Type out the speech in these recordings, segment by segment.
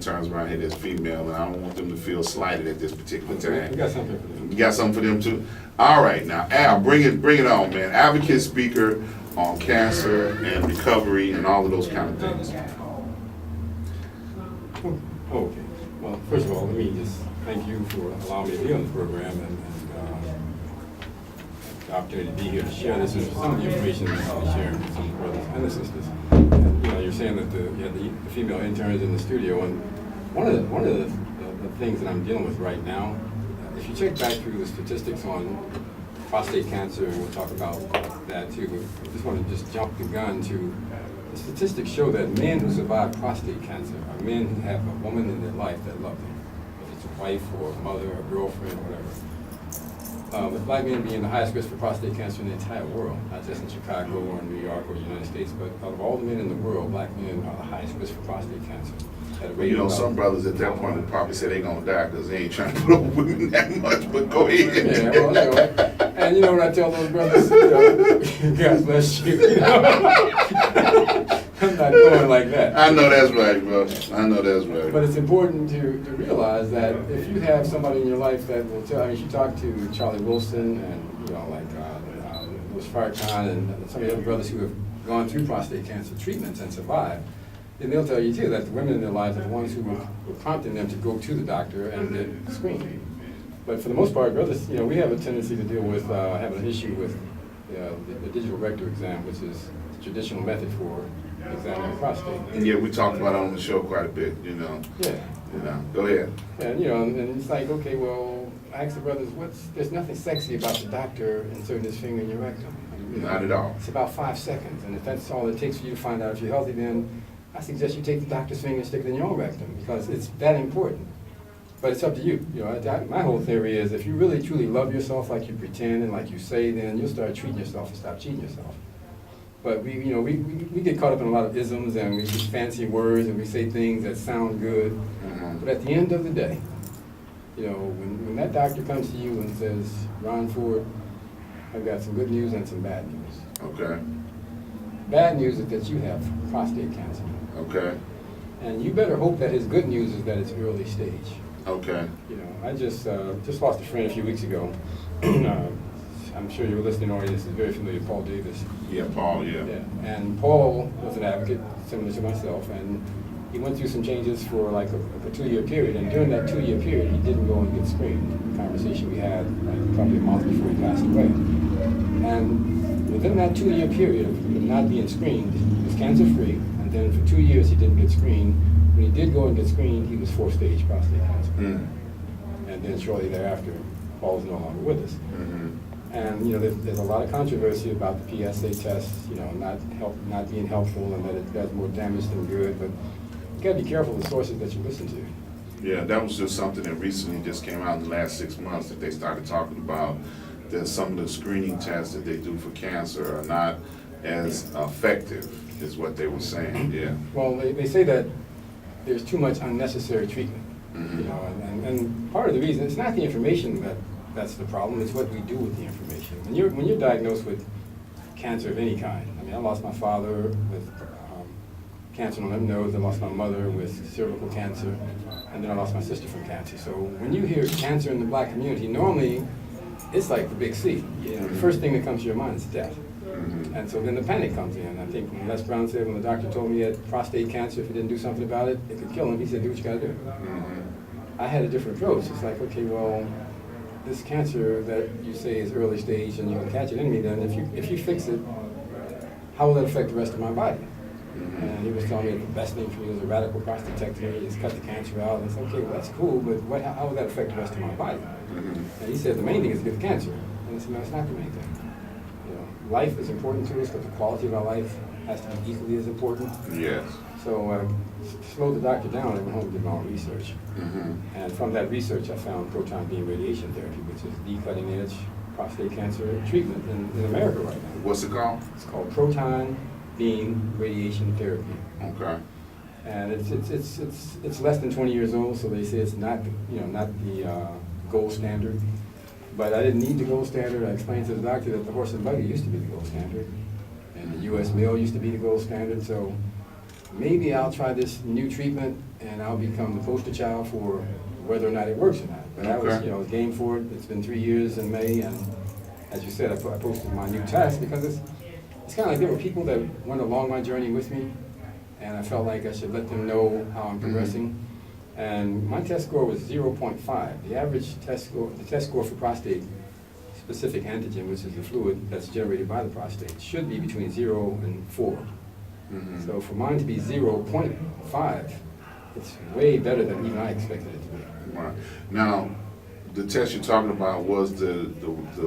interns around here that's female, and I don't want them to feel slighted at this particular time. We got something for them. You got something for them too? All right, now Al, bring it on, man. Advocate, speaker on cancer and recovery and all of those kind of things. Okay. Well, first of all, let me just thank you for allowing me to be on the program and the opportunity to be here to share this and some of the information that I'll be sharing with some brothers and the sisters. And, you're saying that you had the female interns in the studio, and one of the things that I'm dealing with right now, if you check back through the statistics on prostate cancer, and we'll talk about that too, I just want to just jump the gun to the statistics show that men who survive prostate cancer are men who have a woman in their life that loves them, whether it's a wife or a mother or a girlfriend or whatever. With black men being the highest risk for prostate cancer in the entire world, not just in Chicago or in New York or the United States, but out of all the men in the world, black men are the highest risk for prostate cancer. Well, you know, some brothers at that point would probably say they're gonna die because they ain't trying to put up women that much, but go ahead. Yeah, well, you know, and you know what I tell those brothers? You know, God bless you. You know? I'm not going like that. I know that's right, bro. I know that's right. But it's important to realize that if you have somebody in your life that will tell, I mean, you talk to Charlie Wilson and, you know, like Louis Farrakhan and some of the other brothers who have gone through prostate cancer treatments and survived, and they'll tell you too that the women in their lives are the ones who were prompting them to go to the doctor and get screened. But for the most part, brothers, you know, we have a tendency to deal with having an issue with the digital rectal exam, which is the traditional method for examining the prostate. And yeah, we talked about it on the show quite a bit, you know. Yeah. You know, go ahead. And you know, and it's like, okay, well, I ask the brothers, there's nothing sexy about the doctor inserting his finger in your rectum. You know, Not at all. It's about 5 seconds, and if that's all it takes for you to find out if you're healthy, then I suggest you take the doctor's finger and stick it in your own rectum, because it's that important. But it's up to you. You know, my whole theory is if you really truly love yourself like you pretend and like you say, then you'll start treating yourself and stop cheating yourself. But we get caught up in a lot of isms and we use fancy words and we say things that sound good. Mm-hmm. But at the end of the day, you know, when that doctor comes to you and says, Ron Ford, I've got some good news and some bad news. Okay. Bad news is that you have prostate cancer. Okay. And you better hope that his good news is that it's early stage. Okay. You know, I just lost a friend a few weeks ago. I'm sure your listening audience is very familiar with Paul Davis. Yeah, Paul, yeah. And Paul was an advocate similar to myself, and he went through some changes for like a 2-year period, and during that 2-year period, he didn't go and get screened. The conversation we had like, probably a month before he passed away. And within that 2-year period of not being screened, he was cancer-free, and then for 2 years he didn't get screened. When he did go and get screened, he was 4-stage prostate cancer. Mm. And then shortly thereafter, Paul was no longer with us. Mm-hmm. And you know, there's a lot of controversy about the PSA test, you know, not being helpful and that it does more damage than good. But you got to be careful of the sources that you listen to. Yeah, that was just something that recently just came out in the last 6 months that they started talking about. That some of the screening tests that they do for cancer are not as effective, is what they were saying. Yeah. Well, they say that there's too much unnecessary treatment. Mm-hmm. You know, and part of the reason it's not the information that's the problem, it's what we do with the information. When you're diagnosed with cancer of any kind, I mean, I lost my father with cancer on the lymph nodes, I lost my mother with cervical cancer, and then I lost my sister from cancer. So when you hear cancer in the black community, normally it's like the big C. You know, the first thing that comes to your mind is death. Mm-hmm. And so then the panic comes in. I think when Les Brown said, when the doctor told me he had prostate cancer, if he didn't do something about it, it could kill him, he said, do what you gotta do. Mm-hmm. I had a different approach. It's like, okay, well, this cancer that you say is early stage and you can catch it in me, then if you fix it, how will that affect the rest of my body? Mm-hmm. And he was telling me that the best thing for me was a radical prostatectomy, just cut the cancer out. And I said, okay, well, that's cool, but how will that affect the rest of my body? Mm-hmm. And he said, the main thing is to get the cancer. And I said, no, it's not the main thing. You know, life is important to us, but the quality of our life has to be equally as important. Yes. So slowed the doctor down and went home and did my own research. Mm-hmm. And from that research, I found proton beam radiation therapy, which is the cutting edge prostate cancer treatment in America right now. What's it called? It's called proton beam radiation therapy. Okay. And it's less than 20 years old, so they say it's not the gold standard. But I didn't need the gold standard. I explained to the doctor that the horse and buggy used to be the gold standard, and the U.S. mail used to be the gold standard. So maybe I'll try this new treatment and I'll become the poster child for whether or not it works or not. But I was, Okay. was game for it. It's been 3 years in May, and as you said, I posted my new test because it's kind of like there were people that went along my journey with me, and I felt like I should let them know how I'm progressing. And my test score was 0.5. The average test score for prostate specific antigen, which is the fluid that's generated by the prostate, should be between 0 and 4. So for mine to be 0.5, it's way better than even I expected it to be. Right. Now, the test you're talking about was the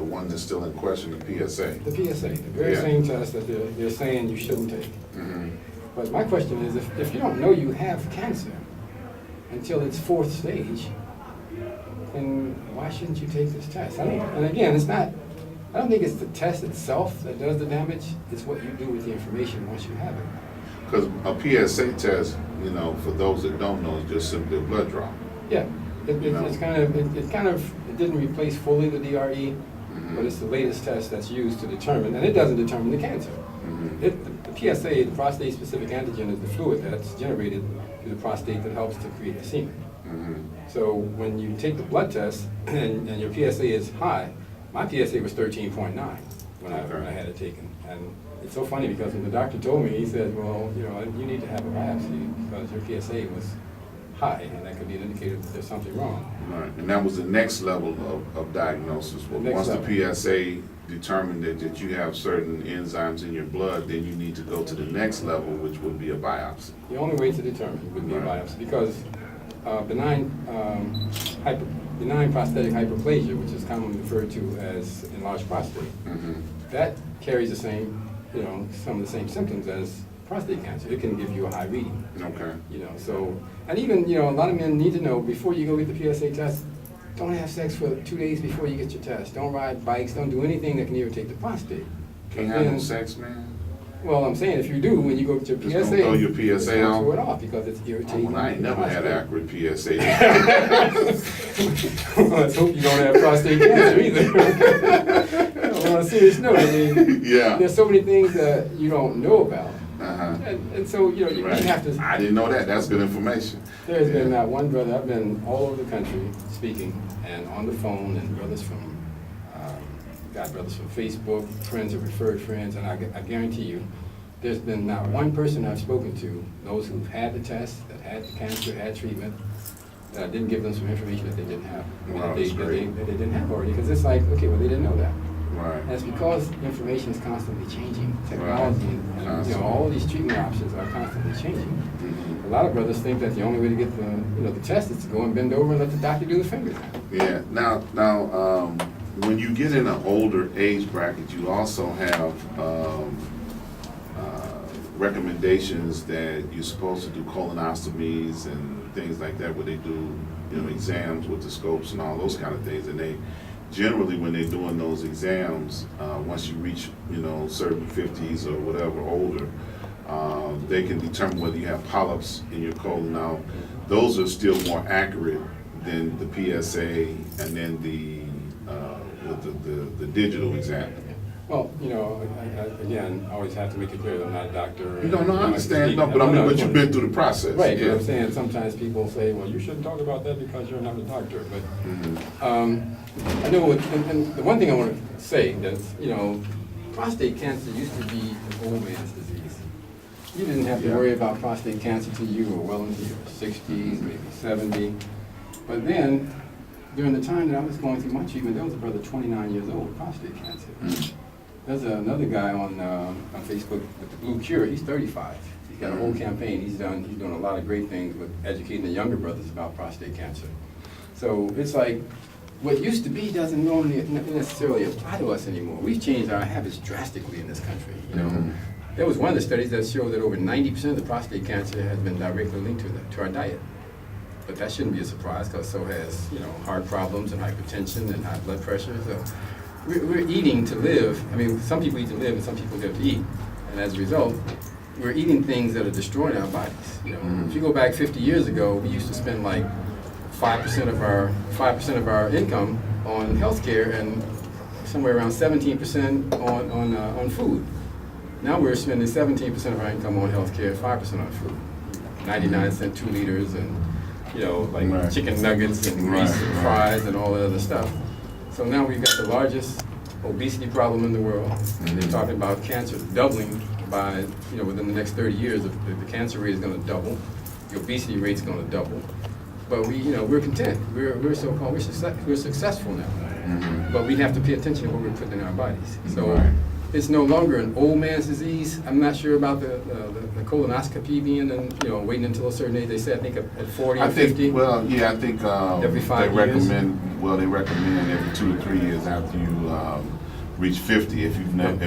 one that's still in question, the PSA. The PSA, the very same test that they're saying you shouldn't take. But my question is, if you don't know you have cancer until it's 4th stage, then why shouldn't you take this test? And again, I don't think it's the test itself that does the damage, it's what you do with the information once you have it. Because a PSA test, for those that don't know, is just simply a blood draw. Yeah, it didn't replace fully the DRE, but it's the latest test that's used to determine, and it doesn't determine the cancer. The PSA, the prostate-specific antigen, is the fluid that's generated through the prostate that helps to create the semen. So when you take the blood test and your PSA is high, my PSA was 13.9 when I had it taken. And it's so funny because when the doctor told me, he said, well, you need to have a biopsy because your PSA was high, and that could be an indicator that there's something wrong. Right, and that was the next level of diagnosis. Once the PSA determined that you have certain enzymes in your blood, then you need to go to the next level, which would be a biopsy. The only way to determine would be a biopsy because benign prostatic hyperplasia, which is commonly referred to as enlarged prostate, that carries the same, some of the same symptoms as prostate cancer. It can give you a high reading. Okay. So, and even, a lot of men need to know before you go get the PSA test, don't have sex for 2 days before you get your test. Don't ride bikes. Don't do anything that can irritate the prostate. Can't have no sex, man? Well, I'm saying if you do, when you go get your PSA, just don't throw your PSA don't throw it off because it's irritating. Well, I ain't never had accurate PSA. Well, let's hope you don't have prostate cancer either. On a serious note, there's so many things that you don't know about. And so, you have to... I didn't know that. That's good information. There's been not one brother. I've been all over the country speaking and on the phone, and brothers from Facebook, friends have referred friends, and I guarantee you, there's been not one person I've spoken to, those who've had the test, that had the cancer, had treatment, that I didn't give them some information that they didn't have. That they didn't have already, because it's like, okay, well, they didn't know that. Right. And it's because information is constantly changing. Technology and all these treatment options are constantly changing. A lot of brothers think that the only way to get the test is to go and bend over and let the doctor do the fingers. Yeah. Now, when you get in an older age bracket, you also have recommendations that you're supposed to do colonoscopies and things like that, where they do exams with the scopes and all those kind of things, and they generally, when they're doing those exams, once you reach, certain 50s or whatever, older, they can determine whether you have polyps in your colon. Now, those are still more accurate than the PSA and then the digital exam. Well, again, I always have to make it clear that I'm not a doctor. No, I understand. No, but you've been through the process. Right, yeah. But I'm saying sometimes people say, well, you shouldn't talk about that because you're not a doctor. But I know, and the one thing I want to say is, prostate cancer used to be an old man's disease. You didn't have to worry about prostate cancer till you were well into your 60s, maybe 70. But then, during the time that I was going through my treatment, there was a brother 29 years old with prostate cancer. There's another guy on Facebook with the Blue Cure. He's 35. He's got a whole campaign. He's doing a lot of great things with educating the younger brothers about prostate cancer. So it's like what used to be doesn't normally necessarily apply to us anymore. We've changed our habits drastically in this country. There was one of the studies that showed that over 90% of the prostate cancer has been directly linked to our diet. But that shouldn't be a surprise because so has heart problems and hypertension and high blood pressure. So we're eating to live. I mean, some people eat to live and some people live to eat. And as a result, we're eating things that are destroying our bodies. If you go back 50 years ago, we used to spend like 5% of our income on healthcare and somewhere around 17% on food. Now we're spending 17% of our income on healthcare, 5% on food. 99-cent 2 liters, and like Right. chicken nuggets and Right, grease and right. fries and all that other stuff. So now we've got the largest obesity problem in the world. And they're talking about cancer doubling by, within the next 30 years. The cancer rate is going to double. The obesity rate is going to double. But we're content. We're so-called, we're successful now. Mhm. But we have to pay attention to what we're putting in our bodies. So Right. it's no longer an old man's disease. I'm not sure about the colonoscopy being, waiting until a certain age. They say, I think, at 40 I or think, 50. well, yeah, I think Every 5 they years? recommend every 2 to 3 years after you reach 50. If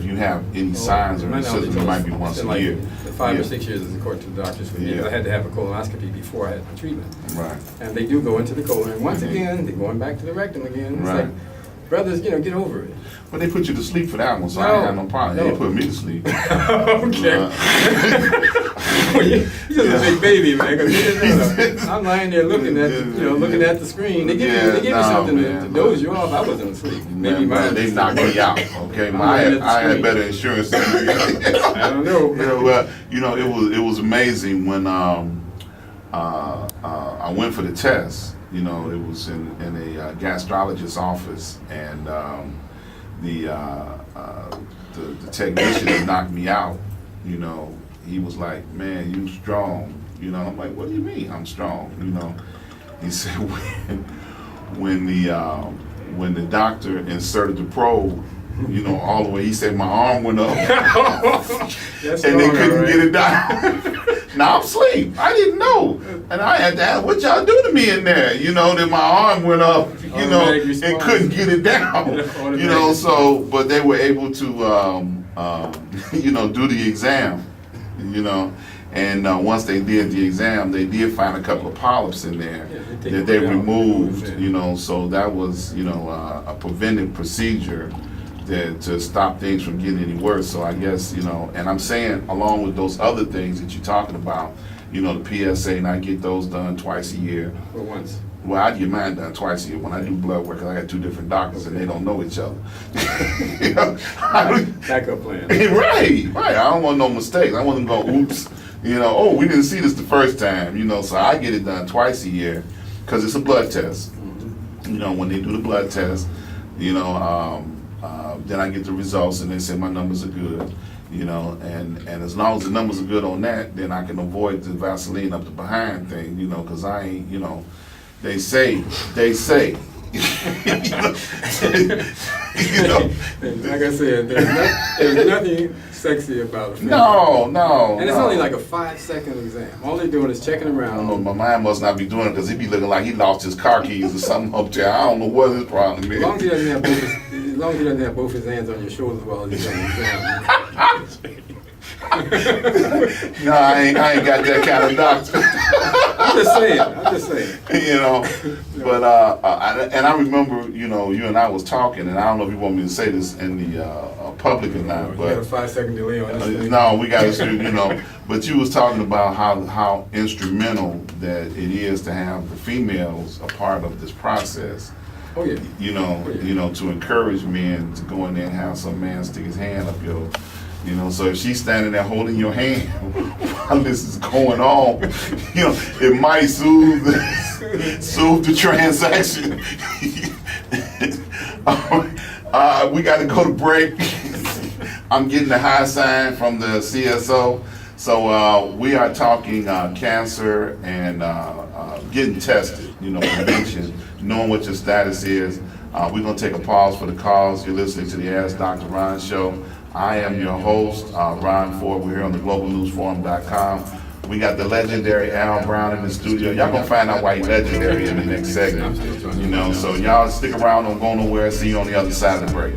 you have any signs or My knowledge symptoms, it might be is once in a like year. 5 Yeah. or 6 years is according to the doctors for me. Yeah. I had to have a colonoscopy before I had my treatment. Right. And they do go into the colon. And once Mhm. again, they're going back to the rectum again. It's Right. like, brothers, get over it. But they put you to sleep for that one, so I No, ain't had no problem. no. They put me to sleep. Okay. You're just a big baby, man. 'Cause I'm lying there looking at, looking at the screen. They give me something to doze you off. I wasn't asleep. Maybe Man, mine they just- knocked me out. Okay, I'm I looking at the had screen. better insurance than you. I don't know. Well, it was amazing when I went for the test. It was in a gastrologist's office, and the technician that knocked me out. He was like, "Man, you strong." I'm like, "What do you mean I'm strong?" He said when the doctor inserted the probe, all the way, he said my arm went up. That's And they wrong, couldn't alright. get it down. Now I'm asleep. I didn't know, and I had to ask, "What y'all do to me in there?" That my arm went up. Automatic And response. couldn't get it down. Automatic. So but they were able to, do the exam. And once they did the exam, they did find a couple of polyps in there Yeah, they take that it they out. removed. Yeah. So that was a preventive procedure to stop things from getting any worse. So I guess, and I'm saying along with those other things that you're talking about, the PSA, and I get those done twice a year. For once. Well, I get mine done twice a year when I do blood work, 'cause I got 2 different doctors and they don't know each other. Backup plan. Right. I don't want no mistakes. I want them to go, oops, oh, we didn't see this the first time, so I get it done twice a year because it's a blood test. When they do the blood test, then I get the results and they say my numbers are good, and as long as the numbers are good on that, then I can avoid the Vaseline up the behind thing, because I ain't, they say. Like I said, there's nothing sexy about it. No. And it's only like a 5-second exam. All they're doing is checking I don't know, around. my mind must not be doing it because he be looking like he lost his car keys or something up there. I don't know what his problem As long as he is. doesn't have both his hands on your shoulders while he's doing the exam. No, I ain't got that kind of doctor. I'm just saying. But and I remember, you and I was talking, and I don't know if you want me to say this in the public or not, You got a but 5-second delay on this thing. no, we got to, But you was talking about how instrumental that it is to have the females a part of this process. Oh yeah. To encourage men to go in there and have some man stick his hand up your. So if she's standing there holding your hand while this is going on, it might soothe the transaction. We got to go to break. I'm getting the high sign from the CSO. So we are talking cancer and getting tested, prevention, knowing what your status is. We're going to take a pause for the calls. You're listening to the Ask Dr. Ron Show. I am your host, Ron Ford. We're here on the globalnewsforum.com. We got the legendary Al Brown in the studio. Y'all gonna find out why he's legendary in the next segment. So y'all stick around, don't go nowhere. See you on the other side of the break.